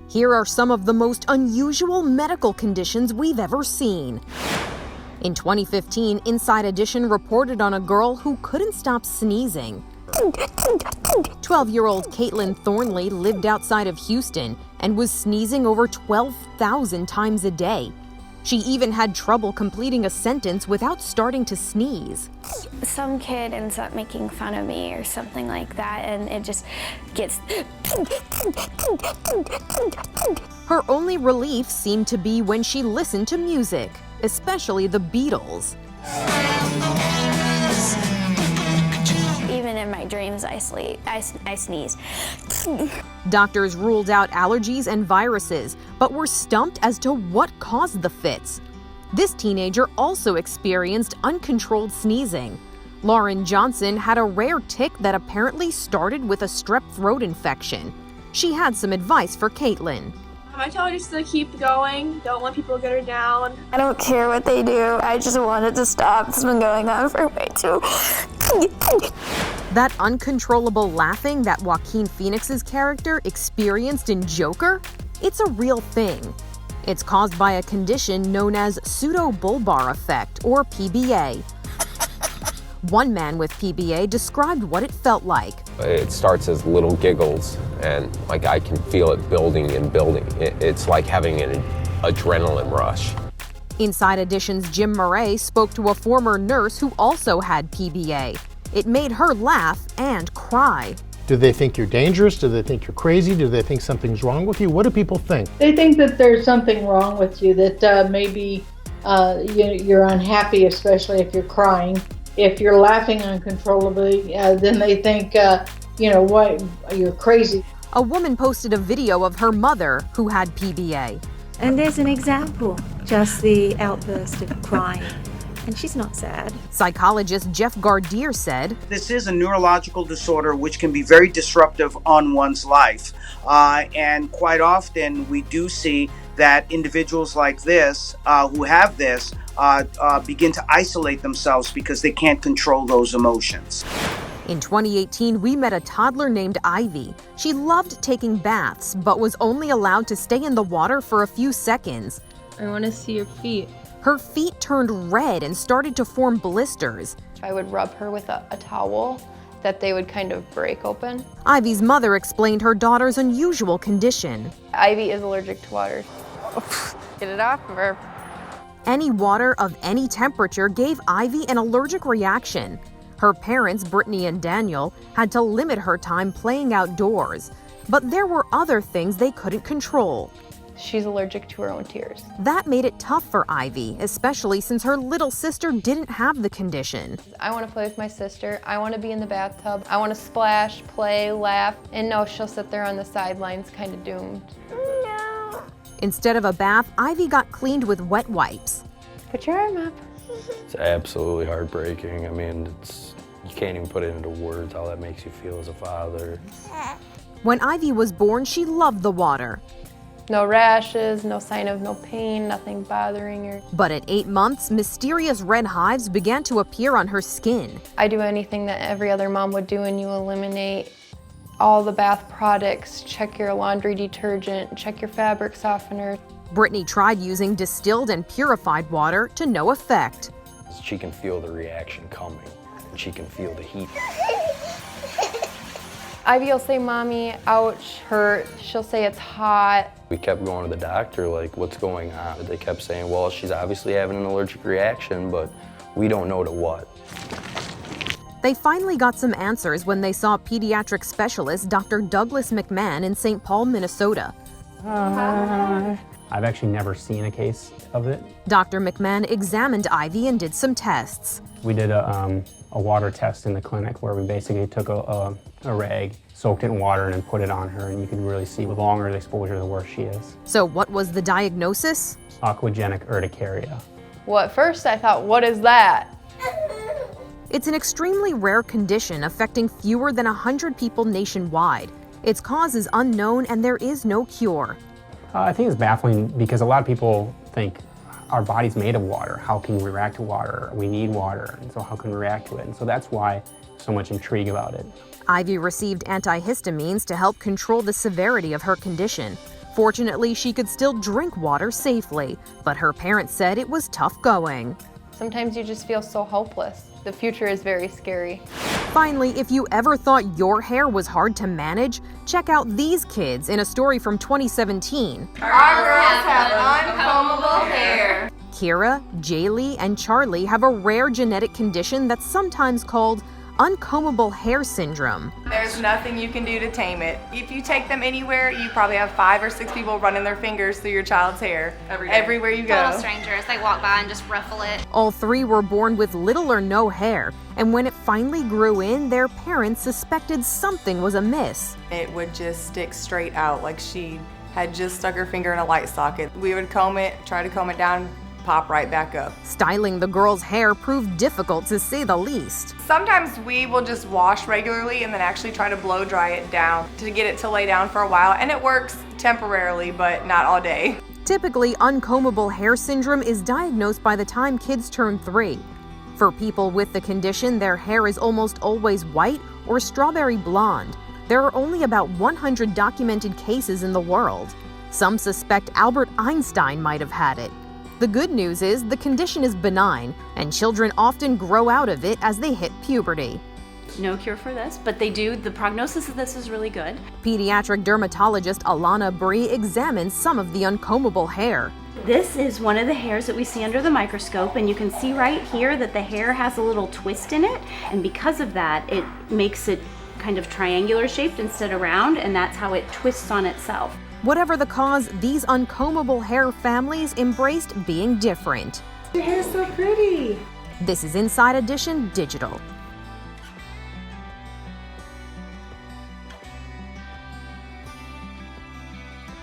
Here are some of the most unusual medical conditions we've ever seen. In 2015, Inside Edition reported on a girl who couldn't stop sneezing. 12-year-old Katelyn Thornley lived outside of Houston and was sneezing over 12,000 times a day. She even had trouble completing a sentence without starting to sneeze. Some kid ends up making fun of me or something like that, and it just gets... Her only relief seemed to be when she listened to music, especially the Beatles. Even in my dreams, I sneeze. Doctors ruled out allergies and viruses, but were stumped as to what caused the fits. This teenager also experienced uncontrolled sneezing. Lauren Johnson had a rare tic that apparently started with a strep throat infection. She had some advice for Katelyn. I tell her just to keep going, don't let people get her down. I don't care what they do, I just want it to stop. It's been going on for way too... That uncontrollable laughing that Joaquin Phoenix's character experienced in Joker? It's a real thing. It's caused by a condition known as pseudobulbar effect, or PBA. One man with PBA described what it felt like. It starts as little giggles, and like I can feel it building and building. It's like having an adrenaline rush. Inside Edition's Jim Murray spoke to a former nurse who also had PBA. It made her laugh and cry. Do they think you're dangerous? Do they think you're crazy? Do they think something's wrong with you? What do people think? They think that there's something wrong with you, that maybe you're unhappy, especially if you're crying. If you're laughing uncontrollably, then they think, what, you're crazy. A woman posted a video of her mother who had PBA. And there's an example, just the outburst of crying. And she's not sad. Psychologist Jeff Gardier said, "This is a neurological disorder which can be very disruptive on one's life. And quite often we do see that individuals like this, who have this, begin to isolate themselves because they can't control those emotions." In 2018, we met a toddler named Ivy. She loved taking baths, but was only allowed to stay in the water for a few seconds. I want to see your feet. Her feet turned red and started to form blisters. I would rub her with a towel that they would kind of break open. Ivy's mother explained her daughter's unusual condition. Ivy is allergic to water. Get it off of her. Any water of any temperature gave Ivy an allergic reaction. Her parents, Brittany and Daniel, had to limit her time playing outdoors. But there were other things they couldn't control. She's allergic to her own tears. That made it tough for Ivy, especially since her little sister didn't have the condition. I want to play with my sister. I want to be in the bathtub. I want to splash, play, laugh. And no, she'll sit there on the sidelines, kind of doomed. No. Instead of a bath, Ivy got cleaned with wet wipes. Put your arm up. It's absolutely heartbreaking. I mean, you can't even put it into words how that makes you feel as a father. When Ivy was born, she loved the water. No rashes, no sign of no pain, nothing bothering her. But at 8 months, mysterious red hives began to appear on her skin. I do anything that every other mom would do, and you eliminate all the bath products, check your laundry detergent, check your fabric softener. Brittany tried using distilled and purified water to no effect. She can feel the reaction coming, and she can feel the heat. Ivy will say, "Mommy, ouch, hurt." She'll say it's hot. We kept going to the doctor, like, what's going on? They kept saying, well, she's obviously having an allergic reaction, but we don't know to what. They finally got some answers when they saw pediatric specialist Dr. Douglas McMahon in St. Paul, Minnesota. I've actually never seen a case of it. Dr. McMahon examined Ivy and did some tests. We did a water test in the clinic where we basically took a rag, soaked it in water, and then put it on her, and you can really see the longer the exposure, the worse she is. So what was the diagnosis? Aquagenic urticaria. Well, at first I thought, what is that? It's an extremely rare condition affecting fewer than 100 people nationwide. Its cause is unknown and there is no cure. I think it's baffling because a lot of people think our body's made of water. How can we react to water? We need water, and so how can we react to it? And so that's why so much intrigue about it. Ivy received antihistamines to help control the severity of her condition. Fortunately, she could still drink water safely, but her parents said it was tough going. Sometimes you just feel so hopeless. The future is very scary. Finally, if you ever thought your hair was hard to manage, check out these kids in a story from 2017. Our girls have uncombable hair. Kira, Jaylee, and Charlie have a rare genetic condition that's sometimes called Uncomable hair syndrome. There's nothing you can do to tame it. If you take them anywhere, you probably have 5 or 6 people running their fingers through your child's hair. Everywhere you go. Total strangers. They walk by and just ruffle it. All 3 were born with little or no hair, and when it finally grew in, their parents suspected something was amiss. It would just stick straight out like she had just stuck her finger in a light socket. We would comb it, try to comb it down, pop right back up. Styling the girl's hair proved difficult to say the least. Sometimes we will just wash regularly and then actually try to blow dry it down to get it to lay down for a while, and it works temporarily, but not all day. Typically, uncombable hair syndrome is diagnosed by the time kids turn 3. For people with the condition, their hair is almost always white or strawberry blonde. There are only about 100 documented cases in the world. Some suspect Albert Einstein might have had it. The good news is the condition is benign, and children often grow out of it as they hit puberty. No cure for this, but the prognosis of this is really good. Pediatric dermatologist Alana Bree examines some of the uncombable hair. This is one of the hairs that we see under the microscope, and you can see right here that the hair has a little twist in it, and because of that, it makes it kind of triangular shaped instead of round, and that's how it twists on itself. Whatever the cause, these uncombable hair families embraced being different. Your hair is so pretty. This is Inside Edition Digital.